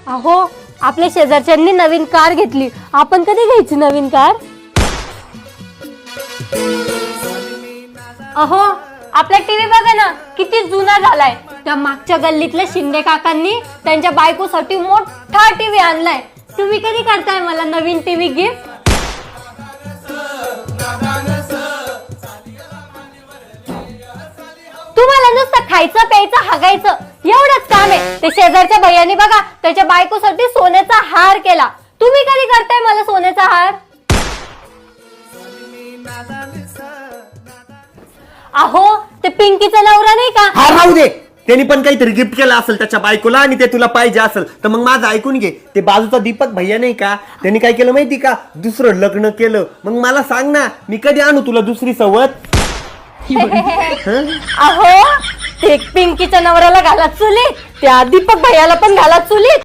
अहो आपल्या शेजारच्यांनी नवीन कार घेतली, आपण कधी घ्यायची नवीन कार? अहो आपला टीव्ही बघा ना किती जुना झालाय. त्या मागच्या गल्लीतल्या शिंदे काकांनी त्यांच्या बायकोसाठी मोठा टीव्ही आणलाय. तुम्ही कधी करताय मला नवीन टीव्ही गिफ्ट? तुम्हाला नुसतं खायचं प्यायचं हागायचं एवढंच काम आहे. ते शेजारच्या भैयानी बघा त्याच्या बायकोसाठी सोन्याचा हार केला. तुम्ही कधी करताय मला सोन्याचा हार? अहो ते पिंकीचा नवरा नाही का? हा राहू दे, त्यांनी पण काहीतरी गिफ्ट केलं असेल त्याच्या बायकोला आणि ते तुला पाहिजे असेल तर मग माझं ऐकून घे. ते बाजूचा दीपक भैया नाही का, त्यांनी काय केलं माहिती का, दुसरं लग्न केलं. मग मला सांग ना, मी कधी आणू तुला दुसरी सवत? अहो ते पिंकीच्या नवऱ्याला घाला चुलीत, त्या दीपक भैयाला पण घाला चुलीत.